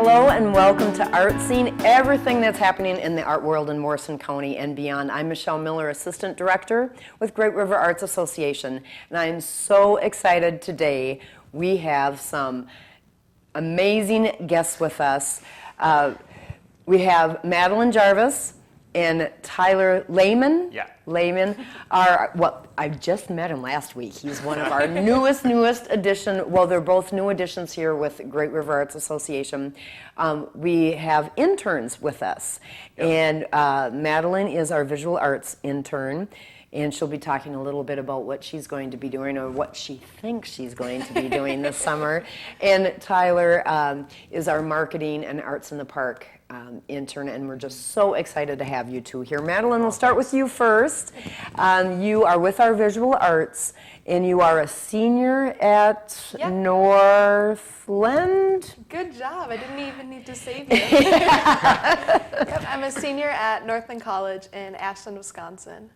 Hello and welcome to Art Scene, everything that's happening in the art world in Morrison County and beyond. I'm Michelle Miller, Assistant Director with Great River Arts Association, and I'm so excited today. We have some amazing guests with us. We have Madeline Jarvis and Tyler Lehmann. Yeah. Lehmann are, well, I just met him last week. He's one of our newest addition. Well, they're both new additions here with Great River Arts Association. We have interns with us. Yep. And Madeline is our visual arts intern. And she'll be talking a little bit about what she's going to be doing or what she thinks she's going to be doing this summer. And Tyler is our marketing and arts in the park intern, and we're just so excited to have you two here. Madeline, we'll start with you first. You are with our visual arts, and you are a senior at Northland? Good job. I didn't even need to save you. Yep, I'm a senior at Northland College in Ashland, Wisconsin.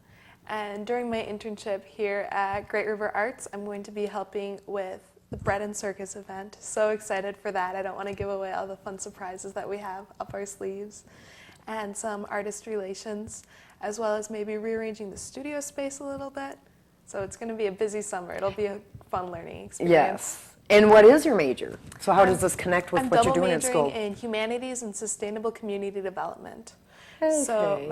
And during my internship here at Great River Arts, I'm going to be helping with the Bread and Circus event. So excited for that. I don't want to give away all the fun surprises that we have up our sleeves. And some artist relations, as well as maybe rearranging the studio space a little bit. So it's going to be a busy summer. It'll be a fun learning experience. Yes. And what is your major? So how does this connect with what you're doing at school? I'm double majoring in humanities and sustainable community development. Okay. So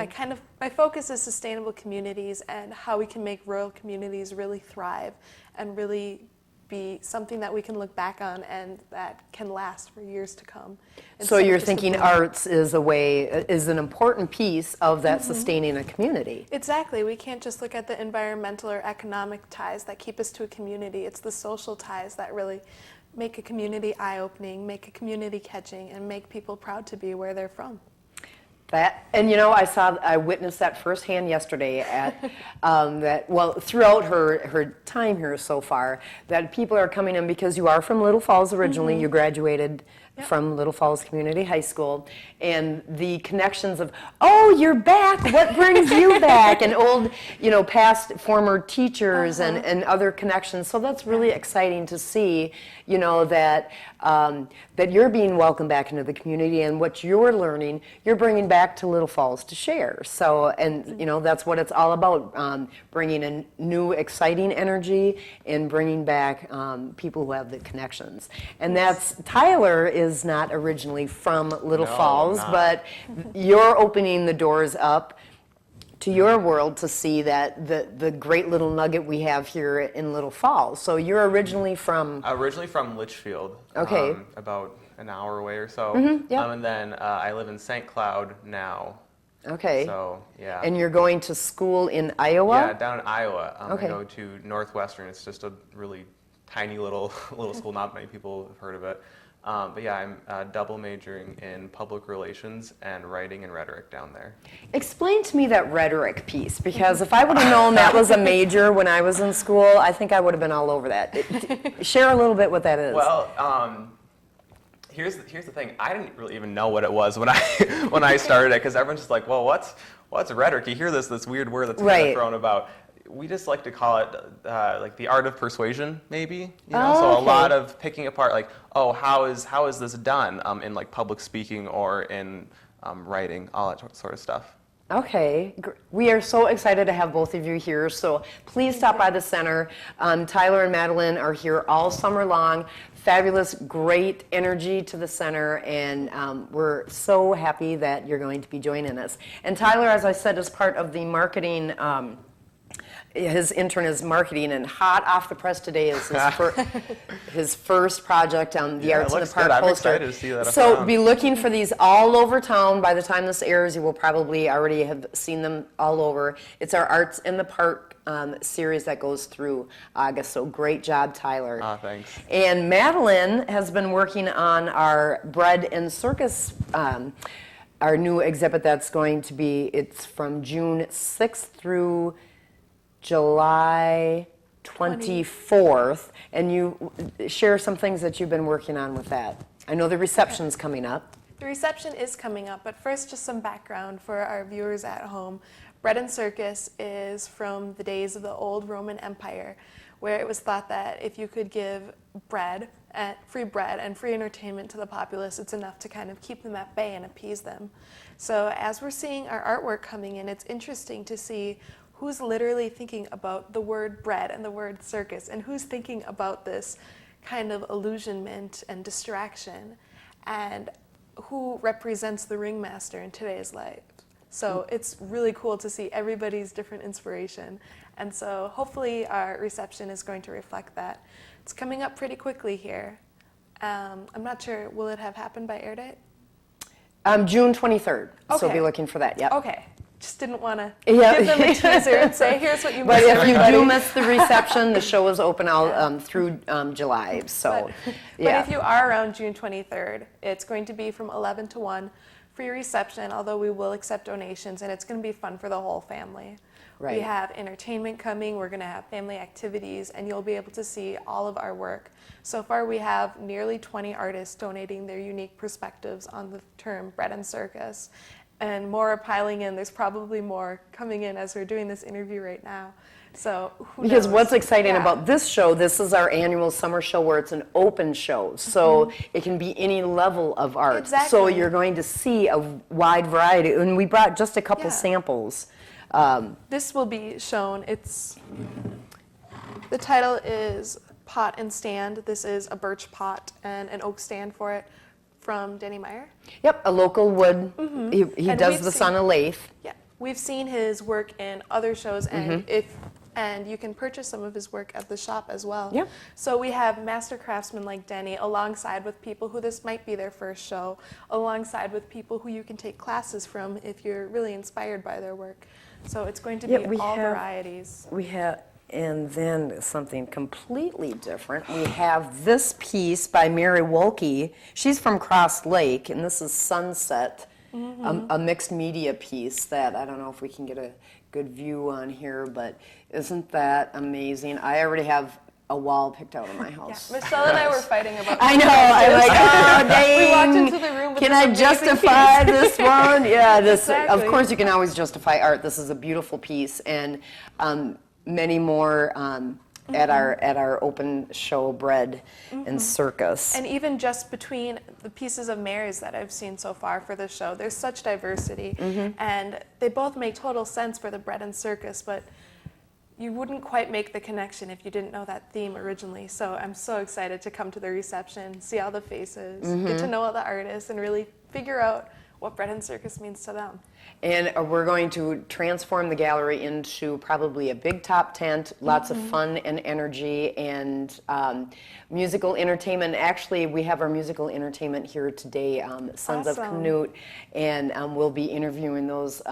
my focus is sustainable communities and how we can make rural communities really thrive and really be something that we can look back on and that can last for years to come. So you're thinking arts is an important piece of that sustaining a community. Exactly. We can't just look at the environmental or economic ties that keep us to a community. It's the social ties that really make a community eye-opening, make a community catching, and make people proud to be where they're from. I witnessed that firsthand yesterday at throughout her time here so far, that people are coming in because you are from Little Falls originally. You graduated from Little Falls Community High School, and the connections of, oh, you're back, what brings you back, and old, past former teachers and other connections. So that's really exciting to see, that you're being welcomed back into the community, and what you're learning, you're bringing back to Little Falls to share. So, and that's what it's all about, bringing in new, exciting energy and bringing back people who have the connections. And that's, Tyler is not originally from Little Falls, but you're opening the doors up to your world to see that the great little nugget we have here in Little Falls. So you're originally from? Originally from Litchfield. Okay. About an hour away or so. And then I live in St. Cloud now. Okay. So, yeah. And you're going to school in Iowa? Yeah, down in Iowa. I go to Northwestern. It's just a really tiny little school. Not many people have heard of it. But yeah, I'm double majoring in public relations and writing and rhetoric down there. Explain to me that rhetoric piece, because if I would have known that was a major when I was in school, I think I would have been all over that. Share a little bit what that is. Well, here's the thing. I didn't really even know what it was when I started it, because everyone's just like, well, what's rhetoric? You hear this weird word that's kind of thrown about. We just like to call it like the art of persuasion, maybe. So a lot of picking apart, like, oh, how is this done in like public speaking or in writing, all that sort of stuff. Okay, we are so excited to have both of you here, so please stop by the center. Tyler and Madeline are here all summer long. Fabulous, great energy to the center, and we're so happy that you're going to be joining us. And Tyler, as I said, is part of the marketing. His intern is marketing, and hot off the press today is his first project on the Arts in the Park poster. I'm excited to see that. So be looking for these all over town. By the time this airs, you will probably already have seen them all over. It's our Arts in the Park series that goes through August. So great job, Tyler. Thanks. And Madeline has been working on our Bread and Circus. Our new exhibit that's going to be. It's from June 6th through July 24th, and you share some things that you've been working on with that. I know the reception's coming up. The reception is coming up, but first just some background for our viewers at home. Bread and Circus is from the days of the old Roman Empire, where it was thought that if you could give bread free bread and free entertainment to the populace, it's enough to kind of keep them at bay and appease them. So as we're seeing our artwork coming in, it's interesting to see who's literally thinking about the word bread and the word circus, and who's thinking about this kind of illusionment and distraction, and who represents the ringmaster in today's life. So it's really cool to see everybody's different inspiration. And so hopefully our reception is going to reflect that. It's coming up pretty quickly here. I'm not sure, will it have happened by air date? June 23rd, so Okay. be looking for that, yep. Okay, just didn't want to Yeah. give them a teaser and say, here's what you But missed, if you everybody. do miss the reception, the show is open out through July, so, But yeah. if you are around June 23rd, it's going to be from 11 to 1, free reception, although we will accept donations, and it's going to be fun for the whole family. Right. We have entertainment coming, we're going to have family activities, and you'll be able to see all of our work. So far we have nearly 20 artists donating their unique perspectives on the term bread and circus, and more are piling in. There's probably more coming in as we're doing this interview right now. So who Because knows? what's exciting Yeah. about this show, this is our annual summer show where it's an open show, so it can be any level of art. So Exactly. you're going to see a wide variety, and we brought just a couple Yeah. samples. This will be shown. The title is Pot and Stand. This is a birch pot and an oak stand for it from Denny Meyer. Yep, a local wood. He And does we've this on a lathe. Yeah, we've seen his work in other shows, and and you can purchase some of his work at the shop as well. Yep. So we have master craftsmen like Denny, alongside with people who this might be their first show, alongside with people who you can take classes from if you're really inspired by their work. So it's going to be Yeah, we all have- varieties. We have, and then something completely different. We have this piece by Mary Wolke. She's from Cross Lake, and this is Sunset, a mixed media piece that I don't know if we can get a good view on here, but isn't that amazing? I already have a wall picked out of my Yeah, house. Michelle and I were fighting about. I know. I'm like, oh, dang. We walked into the room with Can this I amazing justify piece. this one? Yeah, this. Exactly. Of course, you can always justify art. This is a beautiful piece, and many more at our open show, Bread and Circus. And even just between the pieces of Mary's that I've seen so far for this show, there's such diversity, and they both make total sense for the bread and circus, but you wouldn't quite make the connection if you didn't know that theme originally. So I'm so excited to come to the reception, see all the faces, get to know all the artists, and really figure out what bread and circus means to them. And we're going to transform the gallery into probably a big top tent, lots of fun and energy, and musical entertainment. Actually, we have our musical entertainment here today, Sons of Awesome. Canute, and we'll be interviewing those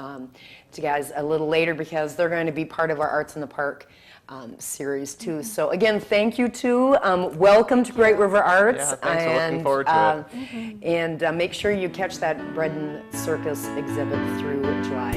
guys a little later because they're going to be part of our Arts in the Park series too. So again, thank you too. Welcome to Great River Arts. Yeah, thanks. We're looking forward to it. And make sure you catch that Bread and Circus exhibit through July